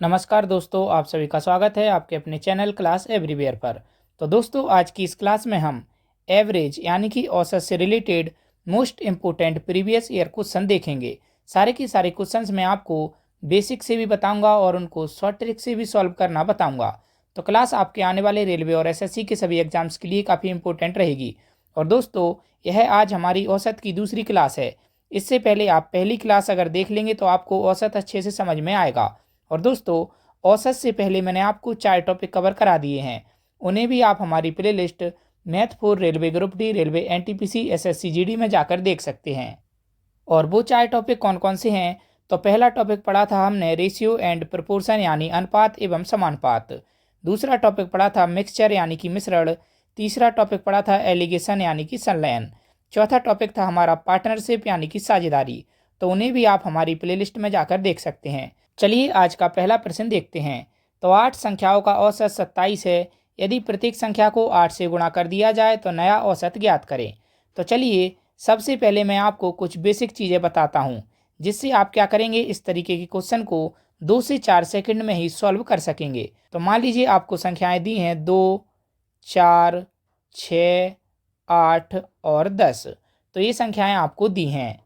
नमस्कार दोस्तों, आप सभी का स्वागत है आपके अपने चैनल क्लास एवरीवेयर पर। तो दोस्तों, आज की इस क्लास में हम एवरेज यानी कि औसत से related most important previous year question देखेंगे। सारे के सारे क्वेश्चंस मैं आपको बेसिक से भी बताऊंगा और उनको शॉर्ट ट्रिक से भी सॉल्व करना बताऊंगा। तो क्लास आपके आने वाले रेलवे और एसएससी के सभी एग्जाम्स के लिए काफ़ी इंपॉर्टेंट रहेगी। और दोस्तों, यह आज हमारी औसत की दूसरी क्लास है। इससे पहले आप पहली क्लास अगर देख लेंगे तो आपको औसत अच्छे से समझ में आएगा। और दोस्तों, औसत से पहले मैंने आपको 4 टॉपिक कवर करा दिए हैं। उन्हें भी आप हमारी playlist math for railway group D, railway NTPC, SSC GD में जाकर देख सकते हैं। और वो 4 टॉपिक कौन कौन से हैं? तो पहला टॉपिक पढ़ा था हमने रेशियो एंड प्रोपोर्शन यानी अनुपात एवं समानुपात। दूसरा टॉपिक पढ़ा था मिक्सचर यानी कि मिश्रण। तीसरा टॉपिक पढ़ा था एलिगेशन यानी कि संलयन। चौथा टॉपिक था हमारा पार्टनरशिप यानी कि साझेदारी। तो उन्हें भी आप हमारी प्लेलिस्ट में जाकर देख सकते हैं। चलिए आज का पहला प्रश्न देखते हैं। तो 8 संख्याओं का औसत 27 है। यदि प्रत्येक संख्या को 8 से गुणा कर दिया जाए तो नया औसत ज्ञात करें। तो चलिए सबसे पहले मैं आपको कुछ बेसिक चीज़ें बताता हूँ, जिससे आप क्या करेंगे, इस तरीके के क्वेश्चन को 2 से 4 सेकंड में ही सॉल्व कर सकेंगे। तो मान लीजिए आपको संख्याएं दी हैं 2, 4, 6, 8 और 10। तो ये संख्याएं आपको दी हैं।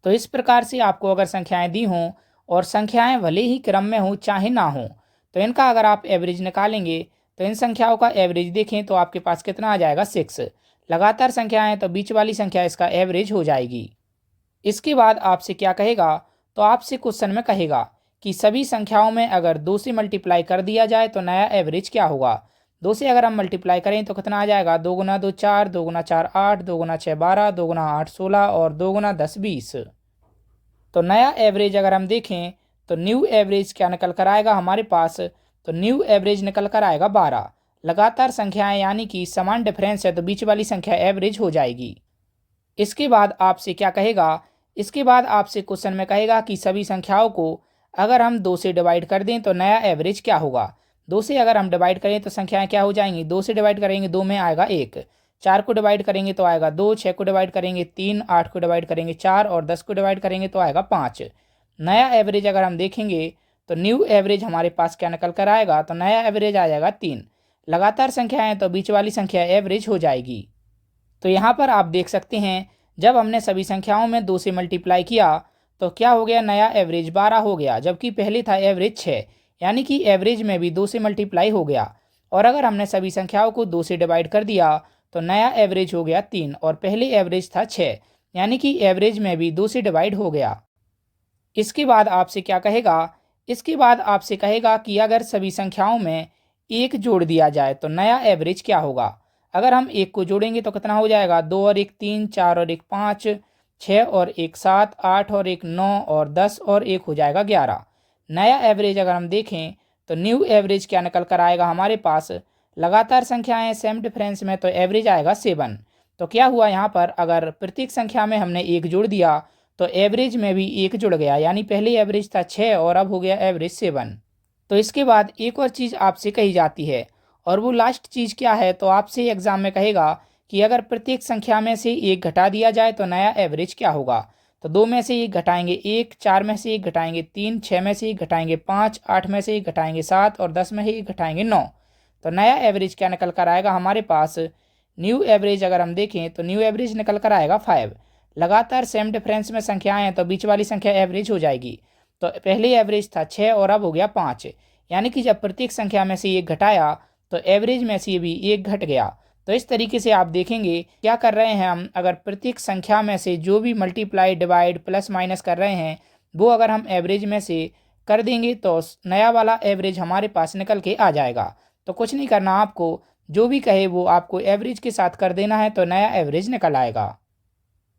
तो इस प्रकार से आपको अगर संख्याएं दी हों और संख्याएं भले ही क्रम में हों चाहे ना हों, तो इनका अगर आप एवरेज निकालेंगे तो इन संख्याओं का एवरेज देखें तो आपके पास कितना आ जाएगा, 6। लगातार संख्याएं तो बीच वाली संख्या इसका एवरेज हो जाएगी। इसके बाद आपसे क्या कहेगा, तो आपसे क्वेश्चन में कहेगा कि सभी संख्याओं में अगर 2 से मल्टीप्लाई कर दिया जाए तो नया एवरेज क्या होगा। 2 से अगर हम मल्टीप्लाई करें तो कितना आ जाएगा, 2 गुना 2 4, 2 गुना 4 8, 2 गुना 6 12, 2 गुना 8 16 और 2 गुना 10 20। तो नया एवरेज अगर हम देखें तो न्यू एवरेज क्या निकल कर आएगा हमारे पास, तो न्यू एवरेज निकल कर आएगा 12। लगातार संख्याएं यानी कि समान डिफरेंस है तो बीच वाली संख्या एवरेज हो जाएगी। इसके बाद आपसे क्या कहेगा, इसके बाद आपसे क्वेश्चन में कहेगा कि सभी संख्याओं को अगर हम 2 से डिवाइड कर दें तो नया एवरेज क्या होगा। 2 से अगर हम डिवाइड करें तो संख्याएं क्या हो जाएंगी, 2 से डिवाइड करेंगे 2 में आएगा 1, 4 को डिवाइड करेंगे तो आएगा 2, 6 को डिवाइड करेंगे 3, 8 को डिवाइड करेंगे 4 और 10 को डिवाइड करेंगे तो आएगा 5। नया एवरेज अगर हम देखेंगे तो न्यू एवरेज हमारे पास क्या निकल कर आएगा, तो नया एवरेज आ जाएगा 3। लगातार संख्याएं तो बीच वाली संख्या एवरेज हो जाएगी। तो यहाँ पर आप देख सकते हैं, जब हमने सभी संख्याओं में 2 से मल्टीप्लाई किया तो क्या हो गया, नया एवरेज 12 हो गया, जबकि पहले था एवरेज 6, यानी कि एवरेज में भी 2 से मल्टीप्लाई हो गया। और अगर हमने सभी संख्याओं को 2 से डिवाइड कर दिया तो नया एवरेज हो गया 3 और पहले एवरेज था 6, यानी कि एवरेज में भी 2 से डिवाइड हो गया। इसके बाद आपसे क्या कहेगा, इसके बाद आपसे कहेगा कि अगर सभी संख्याओं में 1 जोड़ दिया जाए तो नया एवरेज क्या होगा। अगर हम 1 को जोड़ेंगे तो कितना हो जाएगा, 2 और 1 3, 4 और 1 5, 6 और 1 7, 8 और 1 9 और 10 और 1 हो जाएगा 11। नया एवरेज अगर हम देखें तो न्यू एवरेज क्या निकल कर आएगा हमारे पास, लगातार संख्याएं सेम डिफरेंस में तो एवरेज आएगा 7। तो क्या हुआ यहाँ पर, अगर प्रत्येक संख्या में हमने 1 जोड़ दिया तो एवरेज में भी 1 जुड़ गया, यानी पहले एवरेज था 6 और अब हो गया एवरेज 7। तो इसके बाद एक और चीज़ आपसे कही जाती है, और वो लास्ट चीज़ क्या है, तो आपसे एग्जाम में कहेगा कि अगर प्रत्येक संख्या में से 1 घटा दिया जाए तो नया एवरेज क्या होगा। तो 2 में से 1 घटाएंगे 1, 4 में से 1 घटाएंगे 3, 6 में से 1 घटाएंगे 5, 8 में से 1 घटाएंगे 7 और 10 में से 1 घटाएंगे 9। तो नया एवरेज क्या निकल कर आएगा हमारे पास, न्यू एवरेज अगर हम देखें तो न्यू एवरेज निकल कर आएगा 5। लगातार सेम डिफरेंस में संख्याएं हैं तो बीच वाली संख्या एवरेज हो जाएगी। तो पहले एवरेज था 6 और अब हो गया 5, यानी कि जब प्रत्येक संख्या में से 1 घटाया तो एवरेज में से भी 1 घट गया। तो इस तरीके से आप देखेंगे क्या कर रहे हैं हम, अगर प्रत्येक संख्या में से जो भी मल्टीप्लाई डिवाइड प्लस माइनस कर रहे हैं वो अगर हम एवरेज में से कर देंगे तो नया वाला एवरेज हमारे पास निकल के आ जाएगा। तो कुछ नहीं करना आपको, जो भी कहे वो आपको एवरेज के साथ कर देना है तो नया एवरेज निकल आएगा।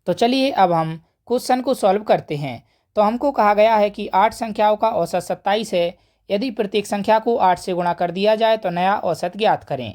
तो चलिए अब हम क्वेश्चन को सॉल्व करते हैं। तो हमको कहा गया है कि 8 संख्याओं का औसत 27 है। यदि प्रत्येक संख्या को 8 से गुणा कर दिया जाए तो नया औसत ज्ञात करें।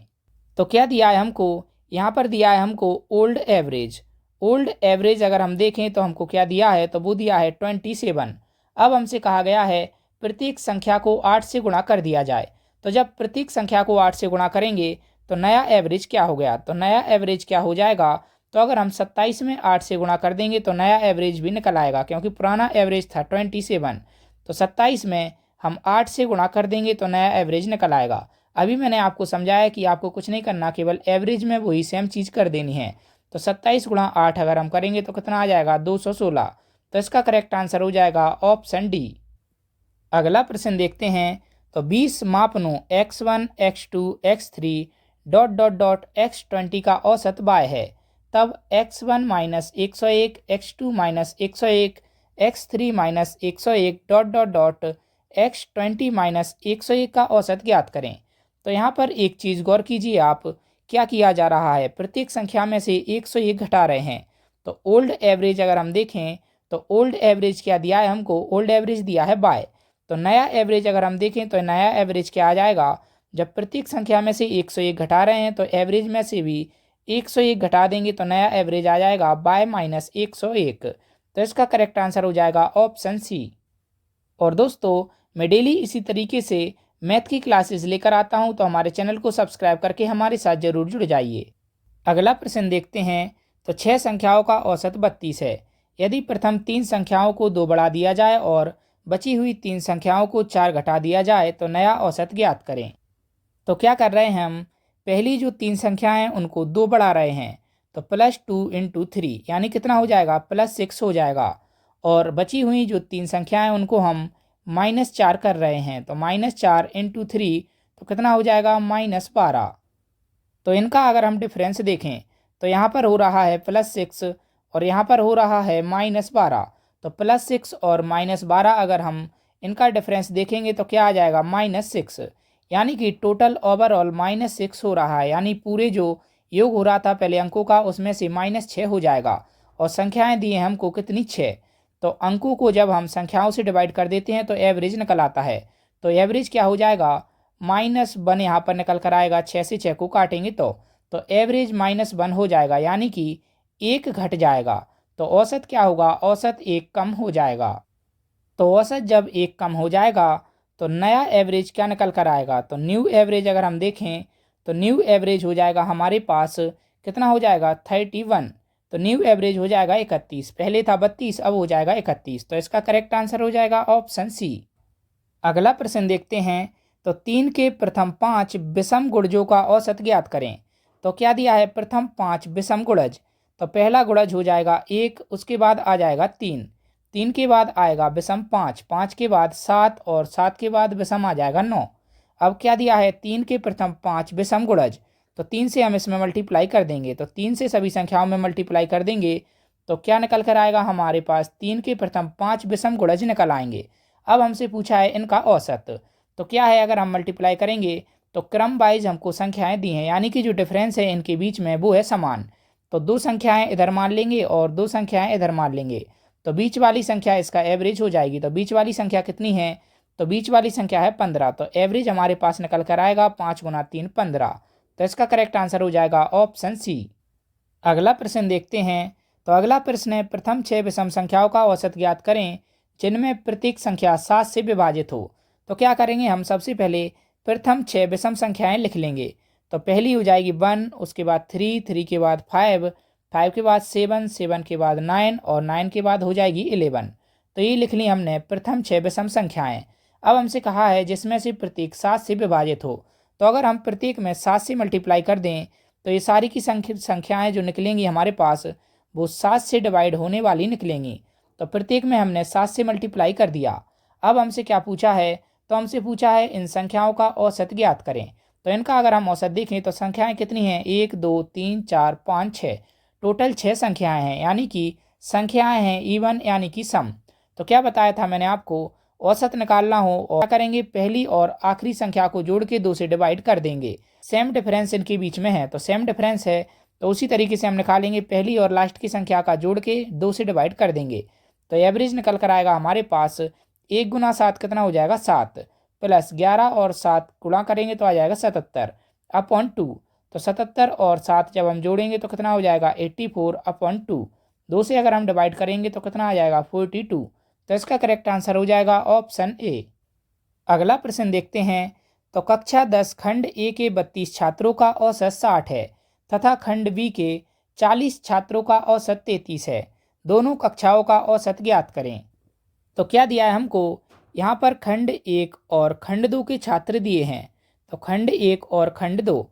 तो क्या दिया है हमको, यहाँ पर दिया है हमको ओल्ड एवरेज। ओल्ड एवरेज अगर हम देखें तो हमको क्या दिया है, तो वो दिया है 27। अब हमसे कहा गया है प्रत्येक संख्या को 8 से गुणा कर दिया जाए। तो जब प्रत्येक संख्या को 8 से गुणा करेंगे तो नया एवरेज क्या हो गया, तो नया एवरेज क्या हो जाएगा, तो अगर हम 27 में 8 से गुणा कर देंगे तो नया एवरेज भी निकल आएगा, क्योंकि पुराना एवरेज था 27। तो 27 में हम 8 से गुणा कर देंगे तो नया एवरेज निकल आएगा। अभी मैंने आपको समझाया कि आपको कुछ नहीं करना, केवल एवरेज में वही सेम चीज़ कर देनी है। तो 27 गुणा 8 अगर हम करेंगे तो कितना आ जाएगा 216। तो इसका करेक्ट आंसर हो जाएगा ऑप्शन डी। अगला प्रश्न देखते हैं। तो 20 मापनों x1, x2, x3 dot dot dot x20 का औसत y है, तब x1 minus 101, x2 minus 101, x3 minus 101 dot dot dot x20 minus 101 का औसत ज्ञात करें। तो यहाँ पर एक चीज़ गौर कीजिए आप, क्या किया जा रहा है, प्रत्येक संख्या में से 101 घटा रहे हैं। तो ओल्ड एवरेज अगर हम देखें तो ओल्ड एवरेज क्या दिया है हमको, ओल्ड एवरेज दिया है बाय। तो नया एवरेज अगर हम देखें तो नया एवरेज क्या आ जाएगा, जब प्रत्येक संख्या में से 101 घटा रहे हैं तो एवरेज में से भी 101 घटा देंगे तो नया एवरेज आ जाएगा बाय माइनस 101। तो इसका करेक्ट आंसर हो जाएगा ऑप्शन सी। और दोस्तों, मैं डेली इसी तरीके से मैथ की क्लासेस लेकर आता हूं, तो हमारे चैनल को सब्सक्राइब करके हमारे साथ जरूर जुड़ जाइए। अगला प्रश्न देखते हैं। तो 6 संख्याओं का औसत 32 है। यदि प्रथम 3 संख्याओं को 2 बढ़ा दिया जाए और बची हुई 3 संख्याओं को 4 घटा दिया जाए तो नया औसत ज्ञात करें। तो क्या कर रहे हैं हम, पहली जो 3 संख्याएं हैं उनको 2 बढ़ा रहे हैं, तो +2 × 3 यानी कितना हो जाएगा +6 हो जाएगा। और बची हुई जो 3 संख्याएं हैं उनको हम -4 कर रहे हैं, तो -4 × 3 तो कितना हो जाएगा -12। तो इनका अगर हम डिफरेंस देखें तो यहाँ पर हो रहा है +6 और यहाँ पर हो रहा है -12। तो +6 और -12 अगर हम इनका डिफरेंस देखेंगे तो क्या आ जाएगा -6, यानी कि टोटल ओवरऑल -6 हो रहा है, यानी पूरे जो योग हो रहा था पहले अंकों का उसमें से -6 हो जाएगा। और संख्याएं दी हैं हमको कितनी 6। तो अंकों को जब हम संख्याओं से डिवाइड कर देते हैं तो एवरेज निकल आता है। तो एवरेज क्या हो जाएगा, -1 यहाँ पर निकल कर आएगा, 6 से 6 को काटेंगे तो एवरेज -1 हो जाएगा, यानी कि 1 घट जाएगा। तो औसत क्या होगा, औसत 1 कम हो जाएगा। तो औसत जब 1 कम हो जाएगा तो नया एवरेज क्या निकल कर आएगा, तो न्यू एवरेज अगर हम देखें तो न्यू एवरेज हो जाएगा हमारे पास कितना हो जाएगा 31। तो न्यू एवरेज हो जाएगा 31, पहले था 32 अब हो जाएगा 31। तो इसका करेक्ट आंसर हो जाएगा ऑप्शन सी। अगला प्रश्न देखते हैं। तो 3 के प्रथम 5 विषम गुणजों का औसत ज्ञात करें। तो क्या दिया है, प्रथम 5 विषम गुणज। तो पहला गुणज हो जाएगा 1, उसके बाद आ जाएगा 3, 3 के बाद आएगा विषम 5, 5 के बाद 7 और 7 के बाद विषम आ जाएगा 9। अब क्या दिया है, 3 के प्रथम 5 विषम गुणज। तो 3 से हम इसमें मल्टीप्लाई कर देंगे, तो 3 से सभी संख्याओं में मल्टीप्लाई कर देंगे तो क्या निकल कर आएगा हमारे पास, 3 के प्रथम 5 विषम गुणज निकल आएंगे। अब हमसे पूछा है इनका औसत। तो क्या है, अगर हम मल्टीप्लाई करेंगे तो क्रम वाइज हमको संख्याएं दी हैं, यानी कि जो डिफरेंस है इनके बीच में वो है समान। तो 2 संख्याएं इधर मान लेंगे और 2 संख्याएं इधर मान लेंगे, तो बीच वाली संख्या इसका एवरेज हो जाएगी। तो बीच वाली संख्या कितनी है, तो बीच वाली संख्या है 15। तो एवरेज हमारे पास निकल कर आएगा 5 × 3 15। तो इसका करेक्ट आंसर हो जाएगा ऑप्शन सी। अगला प्रश्न देखते हैं। तो अगला प्रश्न है, प्रथम 6 विषम संख्याओं का औसत ज्ञात करें जिनमें प्रत्येक संख्या 7 से विभाजित हो। तो क्या करेंगे हम, सबसे पहले प्रथम 6 विषम संख्याएं लिख लेंगे। तो पहली हो जाएगी 1, उसके बाद 3, 3 के बाद 5, 5 के बाद 7, 7 के बाद 9 और 9 के बाद हो जाएगी 11। तो ये लिख ली हमने प्रथम 6 विषम संख्याएं। अब हमसे कहा है जिसमें से प्रत्येक 7 से विभाजित हो। तो अगर हम प्रत्येक में 7 से मल्टीप्लाई कर दें तो ये सारी की संख्याएं जो निकलेंगी हमारे पास वो 7 से डिवाइड होने वाली निकलेंगी। तो प्रत्येक में हमने 7 से मल्टीप्लाई कर दिया। अब हमसे क्या पूछा है, तो हमसे पूछा है इन संख्याओं का औसत ज्ञात करें। तो इनका अगर हम औसत देखें तो संख्याएं कितनी हैं, 1 2 3 4 5 6, टोटल 6 संख्याएं हैं, यानी कि संख्याएं हैं इवन यानी कि सम। तो क्या बताया था मैंने आपको, औसत निकालना हो और क्या करेंगे, पहली और आखिरी संख्या को जोड़ के 2 से डिवाइड कर देंगे। सेम डिफरेंस इनके बीच में है, तो सेम डिफरेंस है तो उसी तरीके से हम निकालेंगे, पहली और लास्ट की संख्या का जोड़ के 2 से डिवाइड कर देंगे। तो एवरेज निकल कर आएगा हमारे पास 1 × 7 कितना हो जाएगा 7, प्लस 11 और 7 गुणा करेंगे तो आ जाएगा 77/2। तो 77 और 7 जब हम जोड़ेंगे तो कितना हो जाएगा 84/2। 2 से अगर हम डिवाइड करेंगे तो कितना आ जाएगा 42। तो इसका करेक्ट आंसर हो जाएगा ऑप्शन ए। अगला प्रश्न देखते हैं। तो कक्षा 10 खंड ए के 32 छात्रों का औसत 60 है तथा खंड बी के 40 छात्रों का औसत 33 है। दोनों कक्षाओं का औसत ज्ञात करें। तो क्या दिया है हमको, यहाँ पर खंड 1 और खंड 2 के छात्र दिए हैं। तो खंड 1 और खंड 2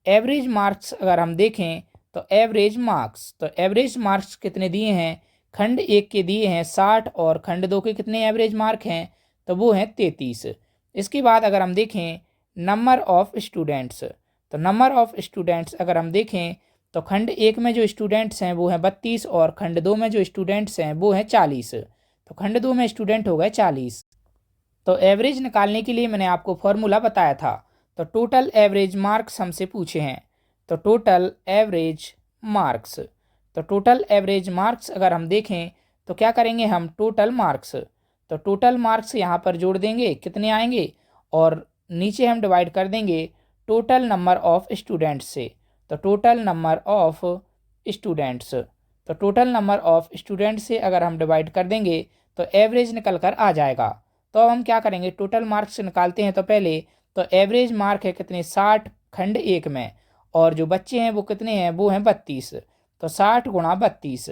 एवरेज मार्क्स अगर हम देखें तो एवरेज मार्क्स कितने दिए हैं? खंड 1 के दिए हैं 60 और खंड 2 के कितने एवरेज मार्क हैं? तो वो हैं 33। इसके बाद अगर हम देखें नंबर ऑफ स्टूडेंट्स, तो नंबर ऑफ स्टूडेंट्स अगर हम देखें तो खंड 1 में जो स्टूडेंट्स हैं वो हैं 32 और खंड 2 में जो स्टूडेंट्स हैं वो हैं 40। तो खंड 2 में स्टूडेंट हो गए 40। तो एवरेज निकालने के लिए मैंने आपको फॉर्मूला बताया था। तो टोटल एवरेज मार्क्स हमसे पूछे हैं। तो टोटल एवरेज मार्क्स, तो टोटल एवरेज मार्क्स अगर हम देखें तो क्या करेंगे हम? टोटल मार्क्स, तो टोटल मार्क्स यहाँ पर जोड़ देंगे, कितने आएंगे, और नीचे हम डिवाइड कर देंगे टोटल नंबर ऑफ स्टूडेंट्स से। तो टोटल नंबर ऑफ स्टूडेंट्स, तो टोटल नंबर ऑफ स्टूडेंट्स से अगर हम डिवाइड कर देंगे तो एवरेज निकल कर आ जाएगा। तो अब हम क्या करेंगे? टोटल मार्क्स निकालते हैं। तो पहले तो एवरेज मार्क है कितने? 60 खंड 1 में, और जो बच्चे हैं वो कितने हैं? वो हैं 32। तो 60 गुणा 32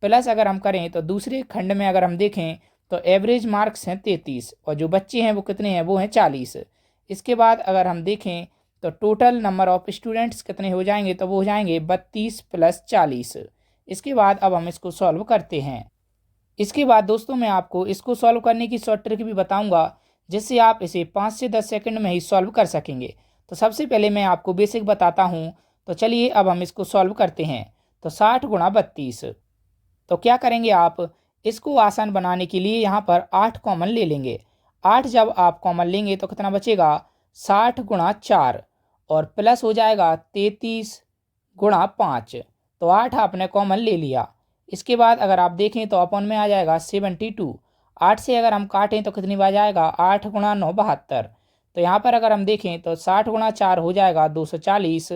प्लस अगर हम करें तो दूसरे खंड में अगर हम देखें तो एवरेज मार्क्स हैं 33 और जो बच्चे हैं वो कितने हैं? वो हैं 40। इसके बाद अगर हम देखें तो टोटल नंबर ऑफ स्टूडेंट्स कितने हो जाएंगे? तो वो हो जाएंगे 32 प्लस 40। इसके बाद अब हम इसको सॉल्व करते हैं। इसके बाद दोस्तों मैं आपको इसको सॉल्व करने की शॉर्ट ट्रिक भी बताऊंगा, जिससे आप इसे 5 से 10 सेकंड में ही सॉल्व कर सकेंगे। तो सबसे पहले मैं आपको बेसिक बताता हूं। तो चलिए अब हम इसको सॉल्व करते हैं। तो 60 गुणा 32, तो क्या करेंगे आप? इसको आसान बनाने के लिए यहाँ पर 8 कॉमन ले लेंगे। 8 जब आप कॉमन लेंगे तो कितना बचेगा? 60 गुणा 4 और प्लस हो जाएगा 33 गुणा 5। तो 8 आपने कॉमन ले लिया। इसके बाद अगर आप देखें तो अपन में आ जाएगा 72। 8 से अगर हम काटें तो कितनी बार जाएगा? 8 गुणा 9 72। तो यहाँ पर अगर हम देखें तो 60 गुणा 4 हो जाएगा 240,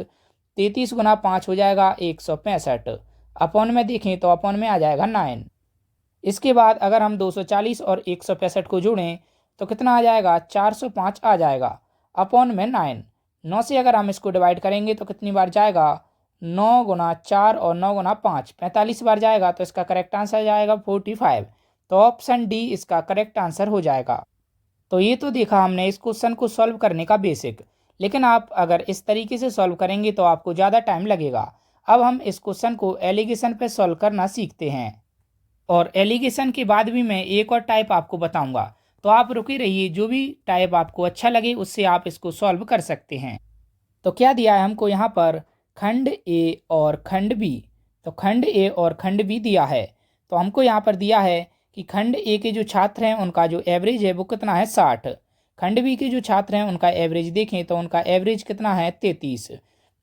33 गुणा 5 हो जाएगा 165। अपन में देखें तो अपन में आ जाएगा 9। इसके बाद अगर हम 240 और 165 को जोड़ें तो कितना आ जाएगा? 405 आ जाएगा अपॉन में 9। 9 से अगर हम इसको डिवाइड करेंगे तो कितनी बार जाएगा? 9 गुणा 4 और 9 गुणा 5 45 बार जाएगा। तो इसका करेक्ट आंसर जाएगा 45। तो ऑप्शन डी इसका करेक्ट आंसर हो जाएगा। तो ये तो देखा हमने इस क्वेश्चन को सॉल्व करने का बेसिक, लेकिन आप अगर इस तरीके से सॉल्व करेंगे तो आपको ज़्यादा टाइम लगेगा। अब हम इस क्वेश्चन को एलिगेशन पे सॉल्व करना सीखते हैं, और एलिगेशन के बाद भी मैं एक और टाइप आपको बताऊंगा। तो आप रुके रहिए, जो भी टाइप आपको अच्छा लगे उससे आप इसको सॉल्व कर सकते हैं। तो क्या दिया है हमको यहाँ पर? खंड ए और खंड बी। तो खंड ए और खंड बी दिया है। तो हमको यहाँ पर दिया है कि खंड ए के जो छात्र हैं उनका जो एवरेज है वो कितना है? 60। खंड बी के जो छात्र हैं उनका एवरेज देखें तो उनका एवरेज कितना है? 33।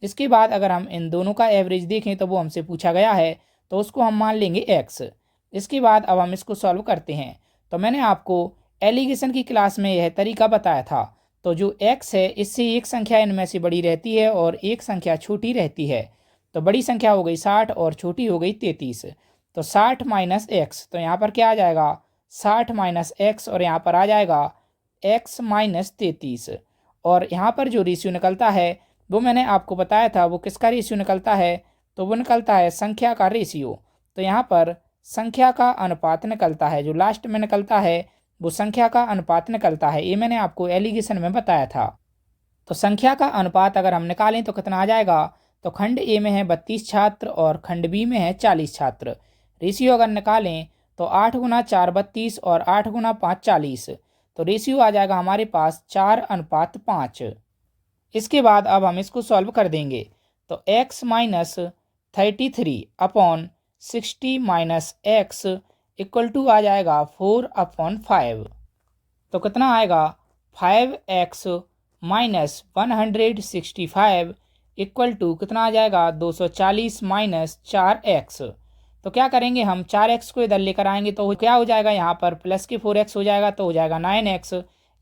इसके बाद अगर हम इन दोनों का एवरेज देखें तो वो हमसे पूछा गया है, तो उसको हम मान लेंगे x। इसके बाद अब हम इसको सॉल्व करते हैं। तो मैंने आपको एलिगेशन की क्लास में यह तरीका बताया था। तो जो x है इससे एक संख्या इनमें से बड़ी रहती है और एक संख्या छोटी रहती है। तो बड़ी संख्या हो गई 60 और छोटी हो गई 33। तो 60 माइनस एक्स, तो यहाँ पर क्या आ जाएगा? 60 माइनस एक्स, और यहाँ पर आ जाएगा x माइनस 33। और यहाँ पर जो रेशियो निकलता है वो मैंने आपको बताया था। वो किसका रेशियो निकलता है? तो वो निकलता है संख्या का रेशियो। तो यहाँ पर संख्या का अनुपात निकलता है, जो लास्ट में निकलता है वो संख्या का अनुपात निकलता है। ये मैंने आपको एलिगेशन में बताया था। तो संख्या का अनुपात अगर हम निकालें तो कितना आ जाएगा? तो खंड ए में है 32 छात्र और खंड बी में है 40 छात्र। रेशियो अगर निकालें तो 8 गुना 4 32 और 8 गुना 5 40। तो रेशियो आ जाएगा हमारे पास 4:5। इसके बाद अब हम इसको सॉल्व कर देंगे। तो x minus 33 upon 60 minus x equal to आ जाएगा 4/5। तो कितना आएगा? 5x माइनस 165 इक्वल टू कितना आ जाएगा? 240 माइनस 4x। तो क्या करेंगे हम? 4x को इधर लेकर आएंगे तो क्या हो जाएगा? यहाँ पर प्लस के 4x हो जाएगा तो हो जाएगा 9x।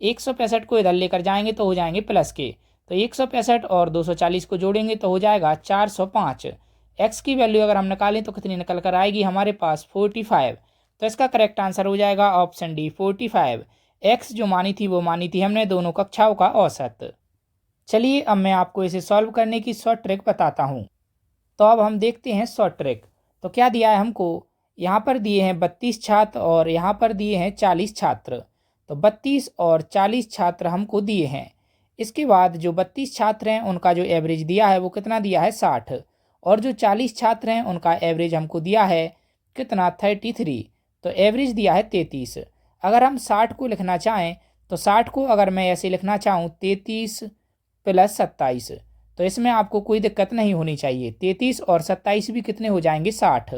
165 को इधर लेकर जाएंगे तो हो जाएंगे प्लस के। तो 165 और 240 को जोड़ेंगे तो हो जाएगा 405। x की वैल्यू अगर हम निकालें तो कितनी निकल कर आएगी हमारे पास? 45। तो इसका करेक्ट आंसर हो जाएगा ऑप्शन डी 45। x जो मानी थी वो मानी थी हमने दोनों कक्षाओं का औसत। चलिए अब मैं आपको इसे सॉल्व करने की शॉर्ट ट्रिक बताता हूँ। तो अब हम देखते हैं शॉर्ट ट्रिक। तो क्या दिया है हमको? यहाँ पर दिए हैं 32 छात्र और यहाँ पर दिए हैं 40 छात्र। तो 32 और 40 छात्र हमको दिए हैं। इसके बाद जो 32 छात्र हैं उनका जो एवरेज दिया है वो कितना दिया है 60, और जो 40 छात्र हैं उनका एवरेज हमको दिया है कितना 33, तो एवरेज दिया है 33। अगर हम 60 को लिखना चाहें तो 60 को अगर मैं ऐसे लिखना चाहूँ 33 + 27, तो इसमें आपको कोई दिक्कत नहीं होनी चाहिए। 33 और 27 भी कितने हो जाएंगे 60।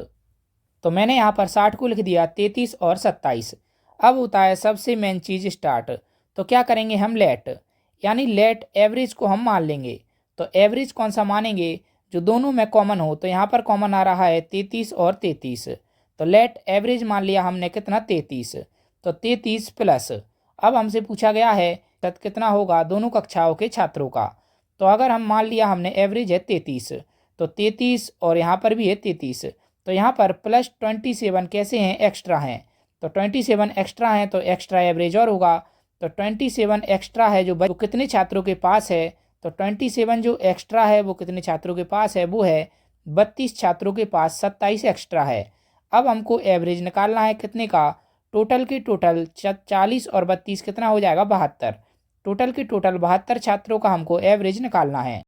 तो मैंने यहाँ पर 60 को लिख दिया, 33 और 27। अब होता है सबसे मेन चीज़ स्टार्ट। तो क्या करेंगे हम लेट, यानी लेट एवरेज को हम मान लेंगे। तो एवरेज कौन सा मानेंगे, जो दोनों में कॉमन हो। तो यहाँ पर कॉमन आ रहा है 33 और 33, तो लेट एवरेज मान लिया हमने कितना 33। तो 33 प्लस, अब हमसे पूछा गया है तब कितना होगा दोनों कक्षाओं के छात्रों का। तो अगर हम मान लिया हमने एवरेज है 33, तो 33 और यहाँ पर भी है 33, तो यहाँ पर प्लस 27 कैसे हैं एक्स्ट्रा हैं। तो 27 एक्स्ट्रा हैं तो एक्स्ट्रा एवरेज और होगा। तो 27 एक्स्ट्रा है जो कितने छात्रों के पास है। तो 27 जो एक्स्ट्रा है वो कितने छात्रों के पास है, वो है 32 छात्रों के पास 27 एक्स्ट्रा है। अब हमको एवरेज निकालना है कितने का, टोटल के टोटल 40 और 32 कितना हो जाएगा 72। टोटल के टोटल 72 छात्रों का हमको एवरेज निकालना है।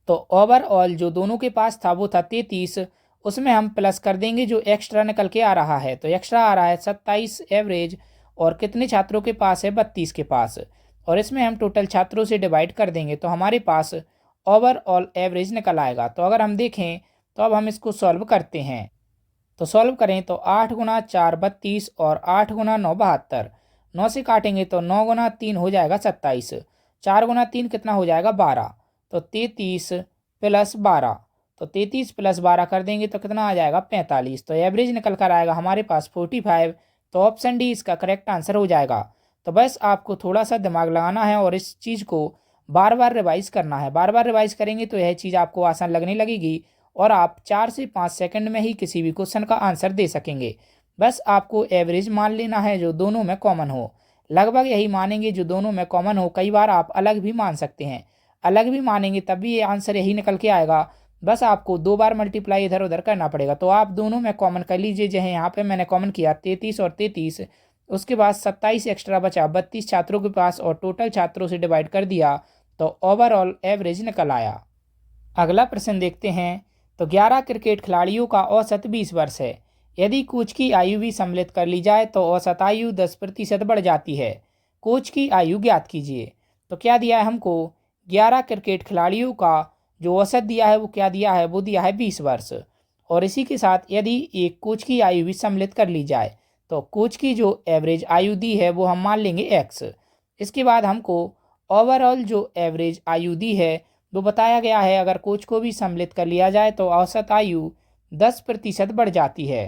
तो ओवरऑल जो दोनों के पास था वो था 33, उसमें हम प्लस कर देंगे जो एक्स्ट्रा निकल के आ रहा है। तो एक्स्ट्रा आ रहा है 27 एवरेज, और कितने छात्रों के पास है 32 के पास, और इसमें हम टोटल छात्रों से डिवाइड कर देंगे तो हमारे पास ओवरऑल एवरेज निकल आएगा। तो अगर हम देखें तो अब हम इसको सॉल्व करते हैं। तो सॉल्व करें तो 8 × 4 32 और 8 × 9 72। 9 से काटेंगे तो 9 × 3 हो जाएगा 27, 4 × 3 कितना हो जाएगा 12, तो 33 + 12। तो 33 + 12 कर देंगे तो कितना आ जाएगा 45। तो एवरेज निकल कर आएगा हमारे पास 45। तो ऑप्शन डी इसका करेक्ट आंसर हो जाएगा। तो बस आपको थोड़ा सा दिमाग लगाना है और इस चीज़ को बार बार रिवाइज़ करना है। बार बार रिवाइज़ करेंगे तो यह चीज़ आपको आसान लगने लगेगी और आप 4 से 5 सेकंड में ही किसी भी क्वेश्चन का आंसर दे सकेंगे। बस आपको एवरेज मान लेना है जो दोनों में कॉमन हो। लगभग यही मानेंगे जो दोनों में कॉमन हो। कई बार आप अलग भी मान सकते हैं, अलग भी मानेंगे तब भी ये आंसर यही निकल के आएगा। बस आपको 2 बार मल्टीप्लाई इधर उधर करना पड़ेगा। तो आप दोनों में कॉमन कर लीजिए। जहाँ यहाँ पे मैंने कॉमन किया 33 और 33, उसके बाद 27 एक्स्ट्रा बचा 32 छात्रों के पास और टोटल छात्रों से डिवाइड कर दिया तो ओवरऑल एवरेज निकल आया। अगला प्रश्न देखते हैं। तो 11 क्रिकेट खिलाड़ियों का औसत 20 वर्ष है। यदि कोच की आयु भी सम्मिलित कर ली जाए तो औसत आयु 10% बढ़ जाती है। कोच की आयु ज्ञात कीजिए। तो क्या दिया है हमको, 11 क्रिकेट खिलाड़ियों का जो औसत दिया है वो क्या दिया है, वो दिया है 20 वर्ष। और इसी के साथ यदि एक कोच की आयु भी सम्मिलित कर ली जाए तो कोच की जो एवरेज आयु दी है वो हम मान लेंगे x। इसके बाद हमको ओवरऑल जो एवरेज आयु दी है वो बताया गया है। अगर कोच को भी सम्मिलित कर लिया जाए तो औसत आयु 10% बढ़ जाती है।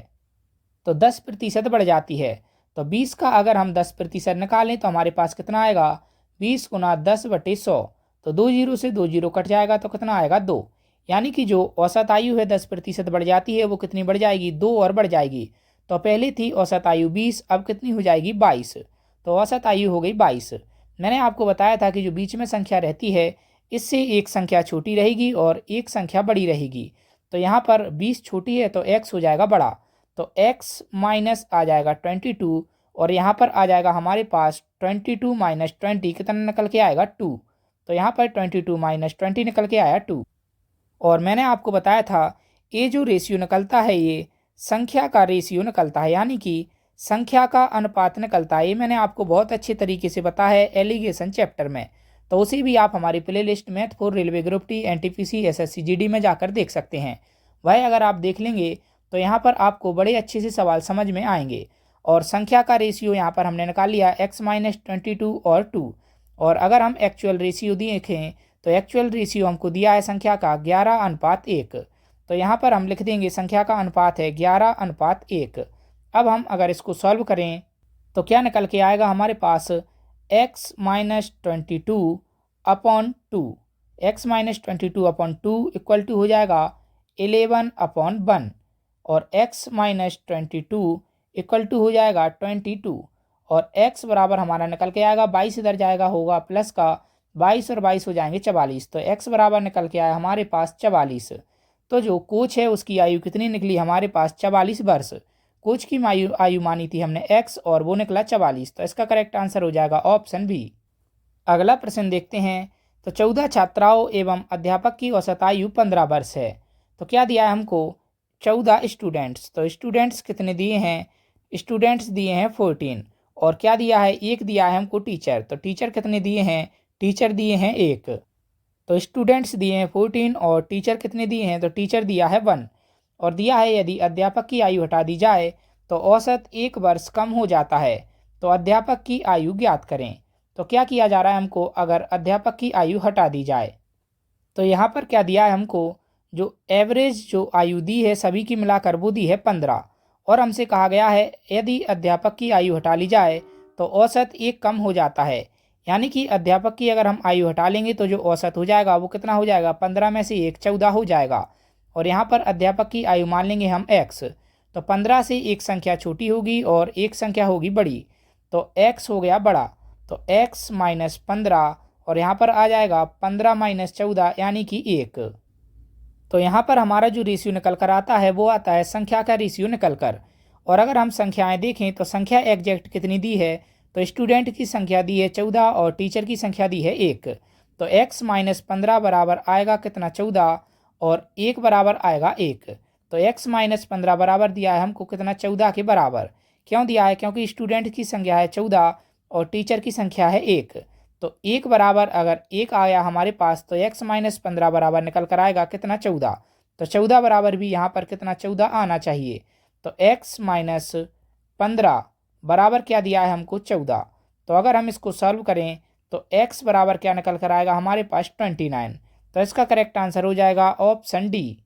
तो 10% बढ़ जाती है। तो 20 का अगर हम 10% निकालें तो हमारे पास कितना आएगा, 20 × 10/100। तो 2 जीरो से 2 जीरो कट जाएगा तो कितना आएगा 2। यानी कि जो औसत आयु है 10% बढ़ जाती है वो कितनी बढ़ जाएगी, 2 और बढ़ जाएगी। तो पहले थी औसत आयु 20, अब कितनी हो जाएगी 22। तो औसत आयु हो गई 22। मैंने आपको बताया था कि जो बीच में संख्या रहती है इससे एक संख्या छोटी रहेगी और एक संख्या बड़ी रहेगी। तो यहाँ पर 20 छोटी है तो x हो जाएगा बड़ा। तो x माइनस आ जाएगा 22 और यहाँ पर आ जाएगा हमारे पास 22 - 20 कितना निकल के आएगा 2। तो यहाँ पर 22 - 20 निकल के आया 2। और मैंने आपको बताया था ये जो रेशियो निकलता है ये संख्या का रेशियो निकलता है, यानी कि संख्या का अनुपात निकलता है। ये मैंने आपको बहुत अच्छे तरीके से बताया है एलिगेशन चैप्टर में। तो उसे भी आप हमारी play list math for railway group T NTPC SSC GD में जाकर देख सकते हैं। वह अगर आप देख लेंगे तो यहाँ पर आपको बड़े अच्छे से सवाल समझ में आएंगे। और संख्या का रेशियो यहाँ पर हमने निकाल लिया x - 22 और 2। और अगर हम एक्चुअल रेशियो देखें तो एक्चुअल रेशियो हमको दिया है संख्या का 11:1। तो यहाँ पर हम लिख देंगे संख्या का अनुपात है 11:1। अब हम अगर इसको सॉल्व करें तो क्या निकल के आएगा हमारे पास, x - 22/2। x - 22/2 इक्वल टू हो जाएगा 11/1 और x - 22 इक्वल टू हो जाएगा 22। और x बराबर हमारा निकल के आएगा 22, इधर जाएगा होगा प्लस का 22 और 22 हो जाएंगे 44। तो x बराबर निकल के आया हमारे पास 44। तो जो कोच है उसकी आयु कितनी निकली हमारे पास 44 वर्ष। कोच की आयु मानी थी हमने x और वो निकला 44। तो इसका करेक्ट आंसर हो जाएगा ऑप्शन बी। अगला प्रश्न देखते हैं। तो 14 छात्राओं एवं अध्यापक की औसत आयु 15 वर्ष है। तो क्या दिया है हमको? 14 स्टूडेंट्स। तो स्टूडेंट्स कितने दिए हैं? स्टूडेंट्स दिए हैं 14। और क्या दिया है? एक दिया है हमको टीचर। तो टीचर कितने दिए हैं? टीचर दिए हैं एक। तो स्टूडेंट्स दिए हैं 14 और टीचर कितने दिए हैं? तो टीचर दिया है 1। और दिया है यदि अध्यापक की आयु हटा दी जाए तो औसत 1 वर्ष कम हो जाता है। तो अध्यापक की आयु ज्ञात करें। तो क्या किया जा रहा है हमको? अगर अध्यापक की आयु हटा दी जाए तो यहाँ पर क्या दिया है हमको? जो एवरेज जो आयु दी है सभी की मिलाकर वो दी है 15। और हमसे कहा गया है यदि अध्यापक की आयु हटा ली जाए तो औसत 1 कम हो जाता है। यानी कि अध्यापक की अगर हम आयु हटा लेंगे तो जो औसत हो जाएगा वो कितना हो जाएगा? 15 में से 1 14 हो जाएगा। और यहाँ पर अध्यापक की आयु मान लेंगे हम x। तो 15 से एक संख्या छोटी होगी और एक संख्या होगी बड़ी। तो x हो गया बड़ा। तो x माइनस 15 और यहाँ पर आ जाएगा 15 माइनस 14 यानी कि 1। तो यहाँ पर हमारा जो रेशियो निकल कर आता है वो आता है संख्या का रेशियो निकल कर। और अगर हम संख्याएं देखें तो संख्या एग्जैक्ट कितनी दी है? तो स्टूडेंट की संख्या दी है 14 और टीचर की संख्या दी है 1। तो x माइनस 15 बराबर आएगा कितना? 14 और 1 बराबर आएगा 1। तो x माइनस 15 बराबर दिया है हमको कितना? 14 के बराबर। क्यों दिया है? क्योंकि स्टूडेंट की संख्या है 14 और टीचर की संख्या है 1। तो 1 बराबर अगर 1 आया हमारे पास तो x माइनस 15 बराबर निकल कर आएगा कितना? 14। तो 14 बराबर भी यहाँ पर कितना? 14 आना चाहिए। तो x माइनस 15 बराबर क्या दिया है हमको? 14। तो अगर हम इसको सॉल्व करें तो x बराबर क्या निकल कर आएगा हमारे पास? 29। तो इसका करेक्ट आंसर हो जाएगा ऑप्शन डी।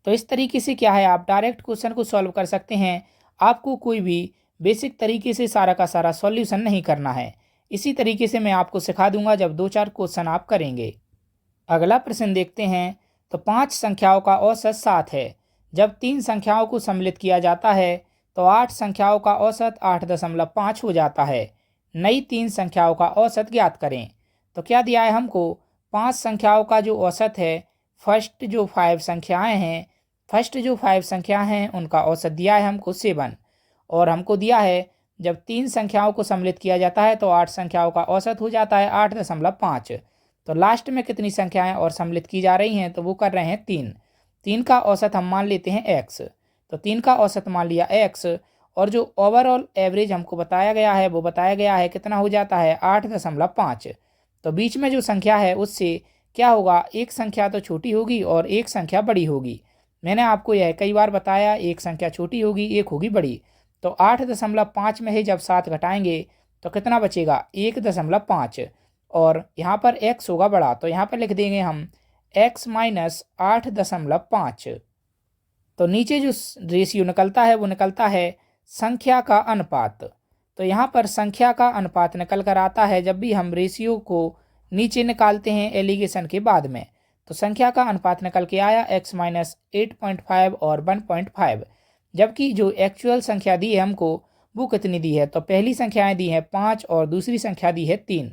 तो इस तरीके से क्या है आप डायरेक्ट क्वेश्चन को सॉल्व कर सकते हैं। आपको कोई भी बेसिक तरीके से सारा का सारा सॉल्यूशन नहीं करना है। इसी तरीके से मैं आपको सिखा दूंगा जब 2-4 क्वेश्चन आप करेंगे। अगला प्रश्न देखते हैं। तो 5 संख्याओं का औसत 7 है। जब 3 संख्याओं को सम्मिलित किया जाता है तो 8 संख्याओं का औसत 8.5 हो जाता है। नई 3 संख्याओं का औसत ज्ञात करें। तो क्या दिया है हमको? 5 संख्याओं का जो औसत है, फर्स्ट जो 5 संख्याएं हैं उनका औसत दिया है हमको 7। और हमको दिया है जब 3 संख्याओं को सम्मिलित किया जाता है तो 8 संख्याओं का औसत हो जाता है 8.5। तो लास्ट में कितनी संख्याएं और सम्मिलित की जा रही हैं? तो वो कर रहे हैं 3। 3 का औसत हम मान लेते हैं x। तो 3 का औसत मान लिया x। और जो ओवरऑल एवरेज हमको बताया गया है वो बताया गया है कितना हो जाता है? 8.5। तो बीच में जो संख्या है उससे क्या होगा? एक संख्या तो छोटी होगी और एक संख्या बड़ी होगी। मैंने आपको यह कई बार बताया, एक संख्या छोटी होगी एक होगी बड़ी। तो 8.5 में ही जब 7 घटाएंगे तो कितना बचेगा? 1.5। और यहाँ पर x होगा बड़ा तो यहाँ पर लिख देंगे हम x माइनस 8.5। तो नीचे जो रेशियो निकलता है वो निकलता है संख्या का अनुपात। तो यहाँ पर संख्या का अनुपात निकल कर आता है जब भी हम रेशियो को नीचे निकालते हैं एलिगेशन के बाद में। तो संख्या का अनुपात निकल के आया x माइनस 8.5 और 1.5। जबकि जो एक्चुअल संख्या दी है हमको वो कितनी दी है? तो पहली संख्याएं दी है 5 और दूसरी संख्या दी है 3।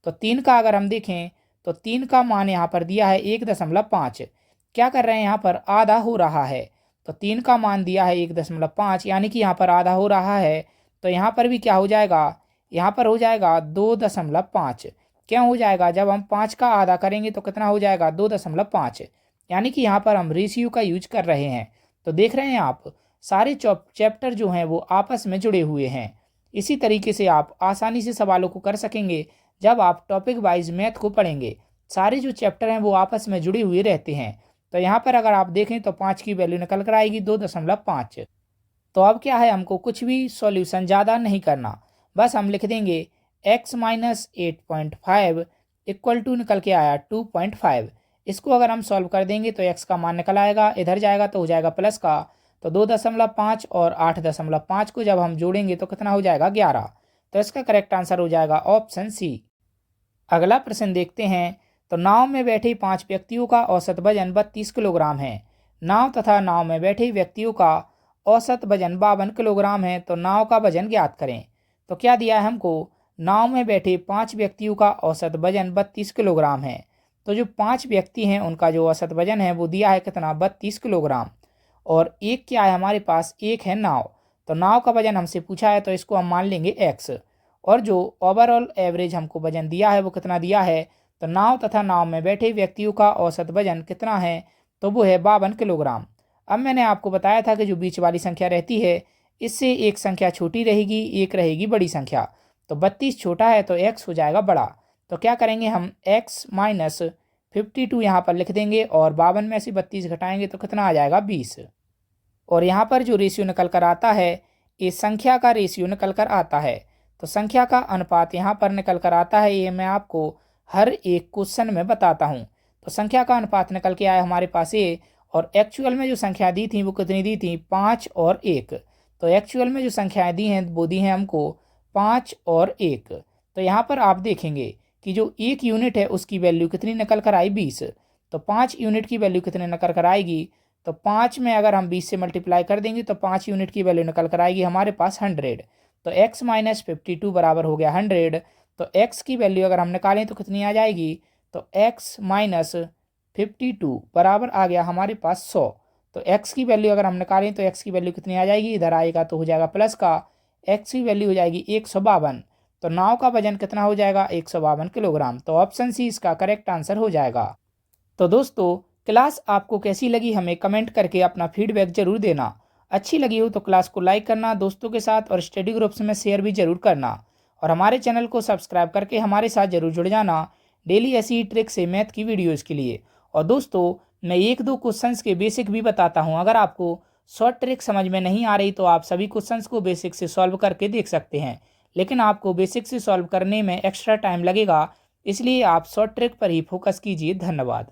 तो 3 का अगर हम देखें तो 3 का मान यहाँ पर दिया है 1.5। क्या कर रहे हैं? यहाँ पर आधा हो रहा है। तो 3 का मान दिया है 1.5 यानी कि यहाँ पर आधा हो रहा है। तो यहाँ पर भी क्या हो जाएगा? यहाँ पर हो जाएगा 2.5। क्यों हो जाएगा? जब हम 5 का आधा करेंगे तो कितना हो जाएगा? 2.5। यानी कि यहाँ पर हम रेशियो का यूज कर रहे हैं। तो देख रहे हैं आप सारे चैप्टर जो हैं वो आपस में जुड़े हुए हैं। इसी तरीके से आप आसानी से सवालों को कर सकेंगे जब आप टॉपिक वाइज मैथ को पढ़ेंगे। सारे जो चैप्टर हैं वो आपस में जुड़े हुए रहते हैं। तो यहाँ पर अगर आप देखें तो 5 की वैल्यू निकल कर आएगी 2.5। तो अब क्या है? हमको कुछ भी सॉल्यूशन ज़्यादा नहीं करना, बस हम लिख देंगे x माइनस 8.5 इक्वल टू निकल के आया 2.5। इसको अगर हम सॉल्व कर देंगे तो x का मान निकल आएगा, इधर जाएगा तो हो जाएगा प्लस का। तो 2.5 और 8.5 को जब हम जोड़ेंगे तो कितना हो जाएगा? 11। तो इसका करेक्ट आंसर हो जाएगा ऑप्शन सी। अगला प्रश्न देखते हैं। तो नाव में बैठे 5 व्यक्तियों का औसत वजन 32 किलोग्राम है। नाव तथा नाव में बैठे व्यक्तियों का औसत वजन 52 किलोग्राम है। तो नाव का वजन ज्ञात करें। तो क्या दिया है हमको? नाव में बैठे 5 व्यक्तियों का औसत वजन 32 किलोग्राम है। तो जो 5 व्यक्ति हैं उनका जो औसत वजन है वो दिया है कितना? 32 किलोग्राम। और एक क्या है हमारे पास? एक है नाव। तो नाव का वजन हमसे पूछा है तो इसको हम मान लेंगे x। और जो ओवरऑल एवरेज हमको वजन दिया है वो कितना दिया है, तो नाव तथा नाव में बैठे व्यक्तियों का औसत वजन कितना है, तो वो है 52 किलोग्राम। अब मैंने आपको बताया था कि जो बीच वाली संख्या रहती है इससे एक संख्या छोटी रहेगी, एक रहेगी बड़ी संख्या। तो 32 छोटा है तो x हो जाएगा बड़ा। तो क्या करेंगे हम x माइनस 52 यहाँ पर लिख देंगे और 52 में से 32 घटाएंगे तो कितना आ जाएगा 20। और यहाँ पर जो रेशियो निकल कर आता है ये संख्या का रेशियो निकल कर आता है। तो संख्या का अनुपात यहाँ पर निकल कर आता है, ये मैं आपको हर एक क्वेश्चन में बताता हूँ। तो संख्या का अनुपात निकल के आया हमारे पास ये, और एक्चुअल में जो संख्या दी थी वो कितनी दी थी, 5 और 1। तो एक्चुअल में जो संख्याएं दी हैं वो दी हैं हमको 5 और 1। तो यहाँ पर आप देखेंगे कि जो 1 यूनिट है उसकी वैल्यू कितनी निकल कर आई, 20। तो 5 यूनिट की वैल्यू कितनी निकल कर आएगी, तो 5 में अगर हम 20 से मल्टीप्लाई कर देंगे तो 5 यूनिट की वैल्यू निकल कर आएगी हमारे पास 100। तो x माइनस 52 बराबर हो गया 100। तो x की वैल्यू अगर हम निकालें तो कितनी आ जाएगी, तो x माइनस 52 बराबर आ गया हमारे पास 100। तो x की वैल्यू अगर हम निकालें तो x की वैल्यू कितनी आ जाएगी, इधर आएगा तो हो जाएगा प्लस का, x की वैल्यू हो जाएगी 152। तो नाव का वजन कितना हो जाएगा, 152 किलोग्राम। तो ऑप्शन सी इसका करेक्ट आंसर हो जाएगा। तो दोस्तों क्लास आपको कैसी लगी हमें कमेंट करके अपना फीडबैक जरूर देना। अच्छी लगी हो तो क्लास को लाइक करना, दोस्तों के साथ और स्टडी ग्रुप्स में शेयर भी जरूर करना, और हमारे चैनल को सब्सक्राइब करके हमारे साथ जरूर जुड़ जाना डेली ऐसी ट्रिक से मैथ की वीडियोज़ के लिए। और दोस्तों मैं 1-2 क्वेश्चंस के बेसिक भी बताता हूं, अगर आपको शॉर्ट ट्रिक समझ में नहीं आ रही तो आप सभी क्वेश्चंस को बेसिक से सॉल्व करके देख सकते हैं, लेकिन आपको बेसिक से सॉल्व करने में एक्स्ट्रा टाइम लगेगा, इसलिए आप शॉर्ट ट्रिक पर ही फोकस कीजिए। धन्यवाद।